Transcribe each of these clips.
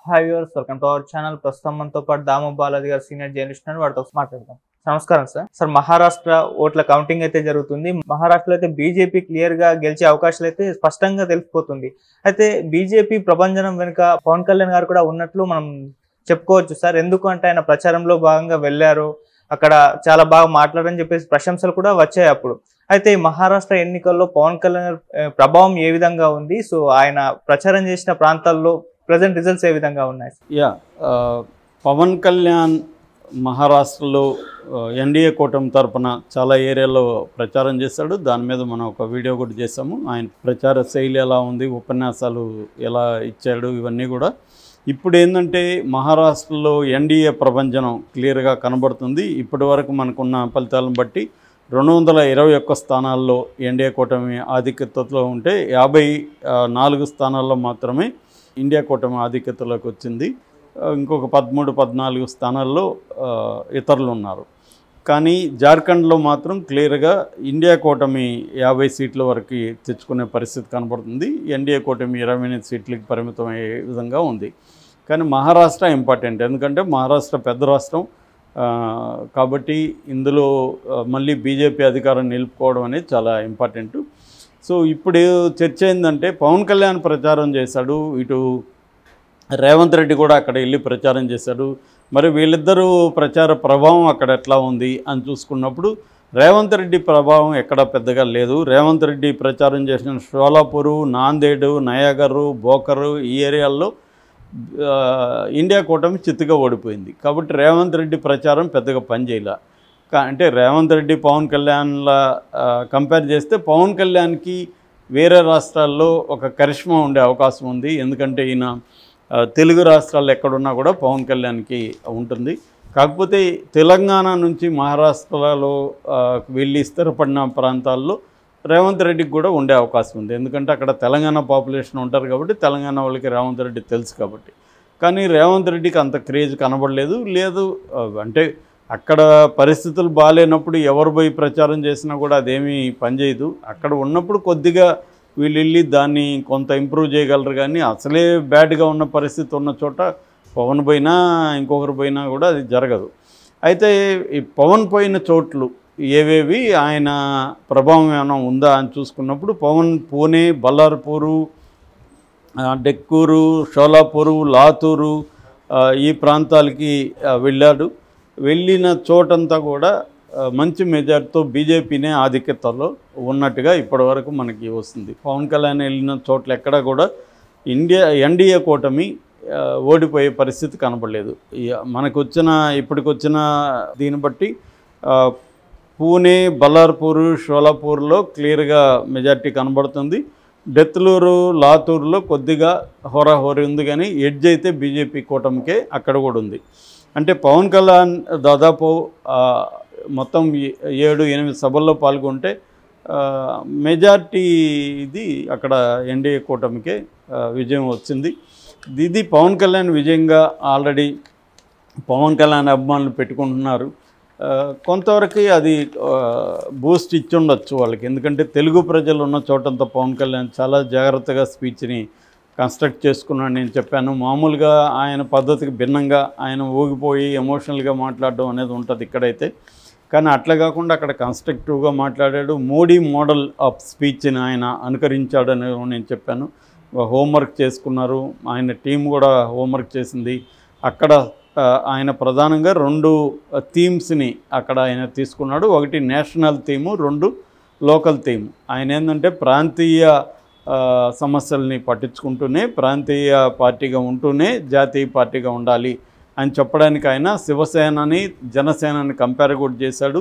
Hi viewers, welcome to our channel. ప్రస్తుతం మనతో పాటు దాము బాలాజీ గారు సీనియర్ జర్నలిస్ట్ అని వాటితో మాట్లాడదాం. నమస్కారం సార్. సార్, మహారాష్ట్ర ఓట్ల కౌంటింగ్ అయితే జరుగుతుంది. మహారాష్ట్రలో అయితే బీజేపీ క్లియర్ గా గెలిచే అవకాశాలు అయితే స్పష్టంగా తెలిసిపోతుంది. అయితే బీజేపీ ప్రభంజనం వెనుక పవన్ కళ్యాణ్ గారు కూడా ఉన్నట్లు మనం చెప్పుకోవచ్చు సార్. ఎందుకు అంటే ఆయన ప్రచారంలో భాగంగా వెళ్ళారు, అక్కడ చాలా బాగా మాట్లాడని చెప్పేసి ప్రశంసలు కూడా వచ్చాయి అప్పుడు. అయితే మహారాష్ట్ర ఎన్నికల్లో పవన్ కళ్యాణ్ ప్రభావం ఏ విధంగా ఉంది? సో ఆయన ప్రచారం చేసిన ప్రాంతాల్లో ప్రజెంట్ రిజల్ట్స్ ఏ విధంగా ఉన్నాయి? పవన్ కళ్యాణ్ మహారాష్ట్రలో ఎన్డీఏ కూటమి తరపున చాలా ఏరియాలో ప్రచారం చేశాడు. దాని మీద మనం ఒక వీడియో కూడా చేసాము. ఆయన ప్రచార శైలి ఎలా ఉంది, ఉపన్యాసాలు ఎలా ఇచ్చాడు, ఇవన్నీ కూడా. ఇప్పుడు ఏంటంటే మహారాష్ట్రలో ఎన్డీఏ ప్రభంజనం క్లియర్గా కనబడుతుంది. ఇప్పటి వరకు మనకున్న ఫలితాలను బట్టి 221 స్థానాల్లో ఎన్డీఏ కూటమి ఆధిక్యతలో ఉంటే 54 స్థానాల్లో మాత్రమే ఇండియా కూటమి ఆధిక్యతలోకి వచ్చింది. ఇంకొక 13-14 స్థానాల్లో ఇతరులు ఉన్నారు. కానీ జార్ఖండ్లో మాత్రం క్లియర్గా ఇండియా కూటమి 50 సీట్ల వరకు తెచ్చుకునే పరిస్థితి కనబడుతుంది. ఎన్డీఏ కూటమి 28 సీట్లకి పరిమితం అయ్యే విధంగా ఉంది. కానీ మహారాష్ట్ర ఇంపార్టెంట్, ఎందుకంటే మహారాష్ట్ర పెద్ద రాష్ట్రం కాబట్టి ఇందులో మళ్ళీ బీజేపీ అధికారం నిలుపుకోవడం అనేది చాలా ఇంపార్టెంట్. సో ఇప్పుడు చర్చ ఏంటంటే పవన్ కళ్యాణ్ ప్రచారం చేశాడు, ఇటు రేవంత్ రెడ్డి కూడా అక్కడ వెళ్ళి ప్రచారం చేశాడు. మరి వీళ్ళిద్దరూ ప్రచార ప్రభావం అక్కడ ఎట్లా ఉంది అని చూసుకున్నప్పుడు రేవంత్ రెడ్డి ప్రభావం ఎక్కడ పెద్దగా లేదు. రేవంత్ రెడ్డి ప్రచారం చేసిన షోలాపూరు, నాందేడు, నయాగరు, బోకరు ఈ ఏరియాల్లో ఇండియా కూటమి చిత్తుగా ఓడిపోయింది. కాబట్టి రేవంత్ రెడ్డి ప్రచారం పెద్దగా పనిచేయలే. అంటే రేవంత్ రెడ్డి పవన్ కళ్యాణ్లా కంపేర్ చేస్తే పవన్ కళ్యాణ్కి వేరే రాష్ట్రాల్లో ఒక కరిష్మా ఉండే అవకాశం ఉంది. ఎందుకంటే ఈయన తెలుగు రాష్ట్రాల్లో ఎక్కడున్నా కూడా పవన్ కళ్యాణ్కి ఉంటుంది. కాకపోతే తెలంగాణ నుంచి మహారాష్ట్రలో వెళ్ళి స్థిరపడిన ప్రాంతాల్లో రేవంత్ రెడ్డికి కూడా ఉండే అవకాశం ఉంది. ఎందుకంటే అక్కడ తెలంగాణ పాపులేషన్ ఉంటారు కాబట్టి తెలంగాణ వాళ్ళకి రేవంత్ రెడ్డి తెలుసు కాబట్టి. కానీ రేవంత్ రెడ్డికి అంత క్రేజ్ కనబడలేదు. అంటే అక్కడ పరిస్థితులు బాగాలేనప్పుడు ఎవరు పోయి ప్రచారం చేసినా కూడా అదేమీ పనిచేయదు. అక్కడ ఉన్నప్పుడు కొద్దిగా వీళ్ళు వెళ్ళి దాన్ని కొంత ఇంప్రూవ్ చేయగలరు. కానీ అసలే బ్యాడ్గా ఉన్న పరిస్థితి ఉన్న చోట పవన్ పోయినా ఇంకొకరు పోయినా కూడా అది జరగదు. అయితే ఈ పవన్ పోయిన చోట్లు ఏవేవి, ఆయన ప్రభావం ఏమైనా ఉందా అని చూసుకున్నప్పుడు పవన్ పూణే, బల్లార్పూరు, డెక్కూరు, షోలాపూరు, లాతూరు ఈ ప్రాంతాలకి వెళ్ళాడు. వెళ్ళిన చోటంతా కూడా మంచి మెజార్టీతో బీజేపీనే ఆధిక్యతలో ఉన్నట్టుగా ఇప్పటివరకు మనకి వస్తుంది. పవన్ కళ్యాణ్ వెళ్ళిన చోట్ల ఎక్కడ కూడా ఎన్డీఏ కూటమి ఓడిపోయే పరిస్థితి కనపడలేదు. ఇప్పటికొచ్చిన దీన్ని బట్టి పూణే, బల్లార్పూరు, షోలాపూర్లో క్లియర్గా మెజార్టీ కనబడుతుంది. డెత్లూరు, లాతూరులో కొద్దిగా హోరాహోరీ ఉంది. కానీ ఎడ్జ్ అయితే బీజేపీ కూటమికే అక్కడ కూడా ఉంది. అంటే పవన్ కళ్యాణ్ దాదాపు మొత్తం 7-8 సభల్లో పాల్గొంటే మెజార్టీ ఇది అక్కడ ఎన్డీఏ కూటమికే విజయం వచ్చింది. ఇది పవన్ కళ్యాణ్ విజయంగా ఆల్రెడీ పవన్ కళ్యాణ్ అభిమానులు పెట్టుకుంటున్నారు. కొంతవరకు అది బూస్ట్ ఇచ్చి ఉండొచ్చు వాళ్ళకి. ఎందుకంటే తెలుగు ప్రజలు ఉన్న చోటంతా పవన్ కళ్యాణ్ చాలా జాగ్రత్తగా స్పీచ్ని కన్స్ట్రక్ట్ చేసుకున్నాను. నేను చెప్పాను, మామూలుగా ఆయన పద్ధతికి భిన్నంగా ఆయన ఊగిపోయి ఎమోషనల్గా మాట్లాడడం అనేది ఉంటుంది ఇక్కడైతే. కానీ అట్లా కాకుండా అక్కడ కన్స్ట్రక్టివ్గా మాట్లాడాడు. మోడీ మోడల్ ఆఫ్ స్పీచ్ని ఆయన అనుకరించాడని నేను చెప్పాను. హోంవర్క్ చేసుకున్నారు, ఆయన టీం కూడా హోంవర్క్ చేసింది. అక్కడ ఆయన ప్రధానంగా 2 థీమ్స్ని అక్కడ ఆయన తీసుకున్నాడు. ఒకటి నేషనల్ థీము, 2 లోకల్ థీమ్. ఆయన ఏంటంటే ప్రాంతీయ సమస్యల్ని పట్టించుకుంటూనే ప్రాంతీయ పార్టీగా ఉంటూనే జాతీయ పార్టీగా ఉండాలి అని చెప్పడానికి ఆయన శివసేనని జనసేనని కంపేర్ కూడా చేశాడు.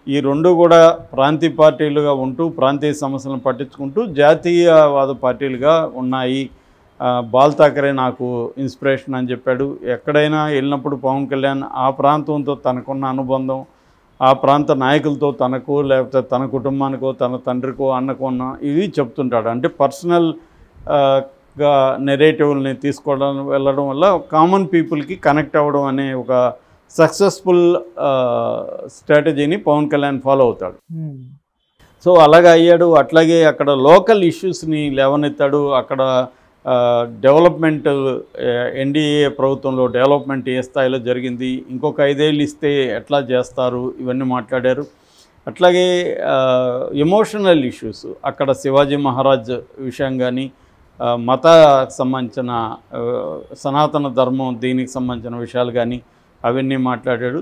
ఈ 2 కూడా ప్రాంతీయ పార్టీలుగా ఉంటూ ప్రాంతీయ సమస్యలను పట్టించుకుంటూ జాతీయవాద పార్టీలుగా ఉన్నాయి. బాల్ ఠాకరే నాకు ఇన్స్పిరేషన్ అని చెప్పాడు. ఎక్కడైనా వెళ్ళినప్పుడు పవన్ కళ్యాణ్ ఆ ప్రాంతంతో తనకున్న అనుబంధం, ఆ ప్రాంత నాయకులతో తనకు లేకపోతే తన కుటుంబానికో తన తండ్రికో అన్నకో ఇవి చెప్తుంటాడు. అంటే పర్సనల్గా నెరేటివ్ని వెళ్ళడం వల్ల కామన్ పీపుల్కి కనెక్ట్ అవ్వడం అనే ఒక సక్సెస్ఫుల్ స్ట్రాటజీని పవన్ కళ్యాణ్ ఫాలో అవుతాడు. సో అలాగే అయ్యాడు. అట్లాగే అక్కడ లోకల్ ఇష్యూస్ని లేవనెత్తాడు. అక్కడ డెవలప్మెంట్ ఎన్డీఏ ప్రభుత్వంలో డెవలప్మెంట్ ఏ స్థాయిలో జరిగింది, ఇంకొక 5 ఏళ్ళు ఇస్తే ఎట్లా చేస్తారు, ఇవన్నీ మాట్లాడారు. అట్లాగే ఎమోషనల్ ఇష్యూస్ అక్కడ శివాజీ మహారాజ్ విషయం కానీ, మతానికి సంబంధించిన సనాతన ధర్మం దీనికి సంబంధించిన విషయాలు కానీ అవన్నీ మాట్లాడాడు.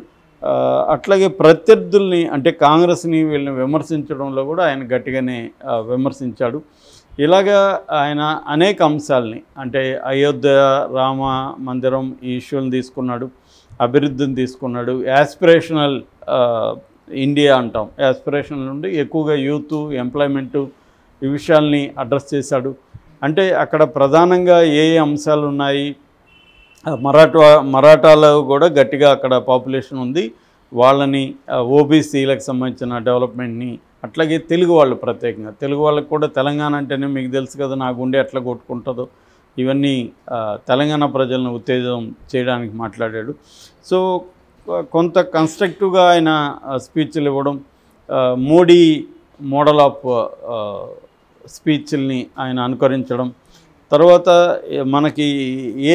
అట్లాగే ప్రత్యర్థుల్ని అంటే కాంగ్రెస్ని వీళ్ళని విమర్శించడంలో కూడా ఆయన గట్టిగానే విమర్శించాడు. ఇలాగా ఆయన అనేక అంశాలని అంటే అయోధ్య రామ మందిరం ఈ ఇష్యూని తీసుకున్నాడు, అభివృద్ధిని తీసుకున్నాడు, యాస్పిరేషనల్ ఇండియా అంటాం, యాస్పిరేషనల్ నుండి ఎక్కువగా యూత్ ఎంప్లాయ్మెంటు ఈ విషయాల్ని అడ్రస్ చేశాడు. అంటే అక్కడ ప్రధానంగా ఏ అంశాలు ఉన్నాయి, మరాఠాలో కూడా గట్టిగా అక్కడ పాపులేషన్ ఉంది, వాళ్ళని ఓబీసీలకు సంబంధించిన డెవలప్మెంట్ని, అట్లాగే తెలుగు వాళ్ళు ప్రత్యేకంగా తెలుగు వాళ్ళకి కూడా తెలంగాణ అంటేనే మీకు తెలుసు కదా నా గుండె ఎట్లా కొట్టుకుంటుందో, ఇవన్నీ తెలంగాణ ప్రజలను ఉత్తేజం చేయడానికి మాట్లాడాడు. సో కొంత కన్స్ట్రక్టివ్గా ఆయన స్పీచ్లు ఇవ్వడం, మోడీ మోడల్ ఆఫ్ స్పీచ్ల్ని ఆయన అనుకరించడం, తర్వాత మనకి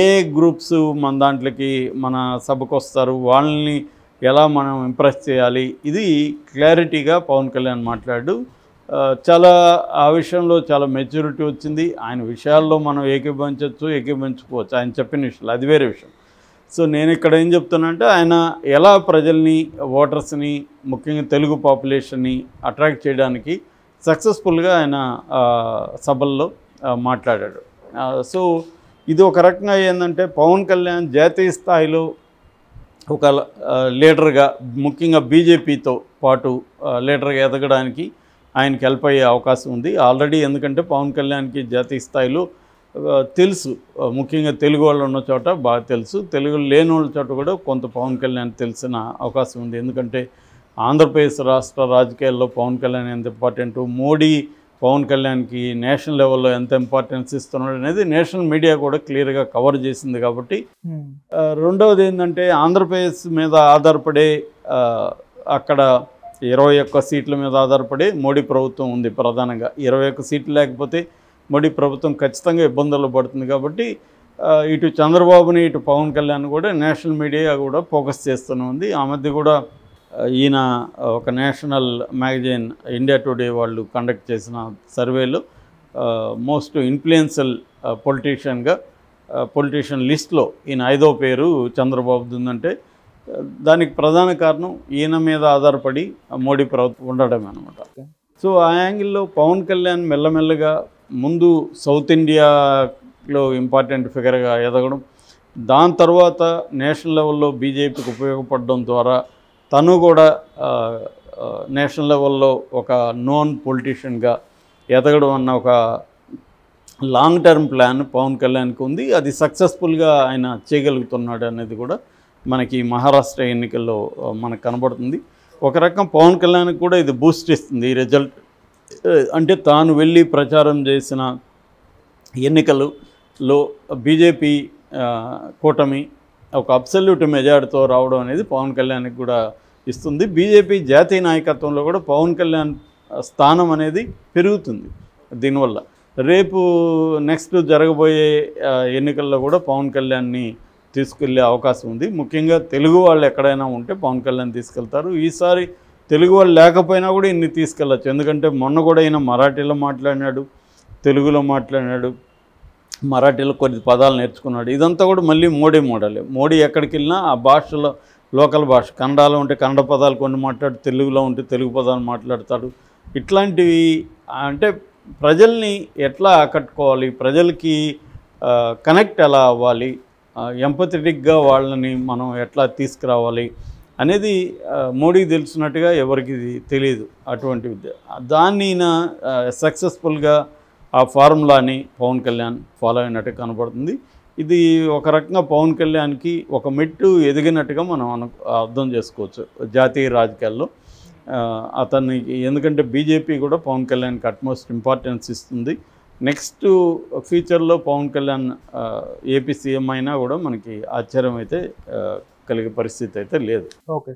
ఏ గ్రూప్స్ మన దాంట్లోకి మన సభకు వస్తారు వాళ్ళని ఎలా మనం ఇంప్రెస్ చేయాలి, ఇది క్లారిటీగా పవన్ కళ్యాణ్ మాట్లాడు. చాలా ఆ విషయంలో చాలా మెచ్యూరిటీ వచ్చింది. ఆయన విషయాల్లో మనం ఏకీభవించవచ్చు, ఏకీభవించుకోవచ్చు, ఆయన చెప్పిన విషయాలు అది వేరే విషయం. సో నేను ఇక్కడ ఏం చెప్తున్నానంటే ఆయన ఎలా ప్రజల్ని, ఓటర్స్ని, ముఖ్యంగా తెలుగు పాపులేషన్ని అట్రాక్ట్ చేయడానికి సక్సెస్ఫుల్గా ఆయన సభల్లో మాట్లాడాడు. సో ఇది ఒక రకంగా ఏంటంటే పవన్ కళ్యాణ్ జాతీయ స్థాయిలో ఒక లీడర్గా, ముఖ్యంగా బీజేపీతో పాటు లీడర్గా ఎదగడానికి ఆయనకి హెల్ప్ అయ్యే అవకాశం ఉంది ఆల్రెడీ. ఎందుకంటే పవన్ కళ్యాణ్కి జాతీయ స్థాయిలో తెలుసు, ముఖ్యంగా తెలుగు వాళ్ళు ఉన్న చోట బాగా తెలుసు, తెలుగు లేని వాళ్ళ చోట కూడా కొంత పవన్ కళ్యాణ్ తెలిసిన అవకాశం ఉంది. ఎందుకంటే ఆంధ్రప్రదేశ్ రాష్ట్ర రాజకీయాల్లో పవన్ కళ్యాణ్ ఎంత ఇంపార్టెంటు, మోడీ పవన్ కళ్యాణ్కి నేషనల్ లెవెల్లో ఎంత ఇంపార్టెన్స్ ఇస్తున్నాడు అనేది నేషనల్ మీడియా కూడా క్లియర్గా కవర్ చేసింది. కాబట్టి రెండవది ఏంటంటే ఆంధ్రప్రదేశ్ మీద ఆధారపడే, అక్కడ 21 సీట్ల మీద ఆధారపడే మోడీ ప్రభుత్వం ఉంది ప్రధానంగా. 21 సీట్లు లేకపోతే మోడీ ప్రభుత్వం ఖచ్చితంగా ఇబ్బందుల్లో పడుతుంది. కాబట్టి ఇటు చంద్రబాబుని ఇటు పవన్ కళ్యాణ్ కూడా నేషనల్ మీడియా కూడా ఫోకస్ చేస్తూనే ఉంది. ఆ మధ్య కూడా ఈయన ఒక నేషనల్ మ్యాగజైన్ ఇండియా టుడే వాళ్ళు కండక్ట్ చేసిన సర్వేలో మోస్ట్ ఇన్ఫ్లుయెన్షియల్ పొలిటీషియన్ లిస్ట్లో ఈయన 5వ పేరు చంద్రబాబుది ఉందంటే దానికి ప్రధాన కారణం ఈయన మీద ఆధారపడి మోడీ ప్రభుత్వం ఉండడమే అనమాట. సో ఆ యాంగిల్లో పవన్ కళ్యాణ్ మెల్లమెల్లగా ముందు సౌత్ ఇండియాలో ఇంపార్టెంట్ ఫిగర్గా ఎదగడం, దాని తర్వాత నేషనల్ లెవెల్లో బీజేపీకి ఉపయోగపడడం ద్వారా తను కూడా నేషనల్ లెవెల్లో ఒక నోన్ పొలిటీషియన్గా ఎదగడం అన్న ఒక లాంగ్ టర్మ్ ప్లాన్ పవన్ కళ్యాణ్కి ఉంది. అది సక్సెస్ఫుల్గా ఆయన చేయగలుగుతున్నాడు అనేది కూడా మనకి మహారాష్ట్ర ఎన్నికల్లో మనకు కనబడుతుంది. ఒక రకం పవన్ కళ్యాణ్కి కూడా ఇది బూస్ట్ ఇస్తుంది ఈ రిజల్ట్. అంటే తాను వెళ్ళి ప్రచారం చేసిన ఎన్నికలలో బీజేపీ కూటమి ఒక అబ్సల్యూట్ మెజారిటీతో రావడం అనేది పవన్ కళ్యాణ్కి కూడా ఇస్తుంది. బీజేపీ జాతీయ నాయకత్వంలో కూడా పవన్ కళ్యాణ్ స్థానం అనేది పెరుగుతుంది దీనివల్ల. రేపు నెక్స్ట్ జరగబోయే ఎన్నికల్లో కూడా పవన్ కళ్యాణ్ని తీసుకెళ్లే అవకాశం ఉంది. ముఖ్యంగా తెలుగు వాళ్ళు ఎక్కడైనా ఉంటే పవన్ కళ్యాణ్ తీసుకెళ్తారు. ఈసారి తెలుగు వాళ్ళు లేకపోయినా కూడా ఇన్ని తీసుకెళ్ళచ్చు. ఎందుకంటే మొన్న కూడా ఈయన మరాఠీలో మాట్లాడినాడు, తెలుగులో మాట్లాడినాడు, మరాఠీలో కొన్ని పదాలు నేర్చుకున్నాడు. ఇదంతా కూడా మళ్ళీ మోడీ మోడలే. మోడీ ఎక్కడికి వెళ్ళినా ఆ భాషలో లోకల్ భాష, కన్నడలో ఉంటే కన్నడ పదాలు కొన్ని మాట్లాడు, తెలుగులో ఉంటే తెలుగు పదాలు మాట్లాడతాడు. ఇట్లాంటివి అంటే ప్రజల్ని ఎట్లా ఆకట్టుకోవాలి, ప్రజలకి కనెక్ట్ ఎలా అవ్వాలి, ఎంపథెటిక్గా వాళ్ళని మనం ఎట్లా తీసుకురావాలి అనేది మోడీకి తెలిసినట్టుగా ఎవరికి తెలియదు అటువంటి విద్య. దాన్ని సక్సెస్ఫుల్గా ఆ ఫార్ములాని పవన్ కళ్యాణ్ ఫాలో అయినట్టు కనబడుతుంది. ఇది ఒక రకంగా పవన్ కళ్యాణ్కి ఒక మెట్టు ఎదిగినట్టుగా మనం అర్థం చేసుకోవచ్చు జాతీయ రాజకీయాల్లో అతనికి. ఎందుకంటే బీజేపీ కూడా పవన్ కళ్యాణ్కి అట్మోస్ట్ ఇంపార్టెన్స్ ఇస్తుంది. నెక్స్ట్ ఫ్యూచర్లో పవన్ కళ్యాణ్ ఏపీ సీఎం అయినా కూడా మనకి ఆశ్చర్యం అయితే కలిగే పరిస్థితి అయితే లేదు. ఓకే.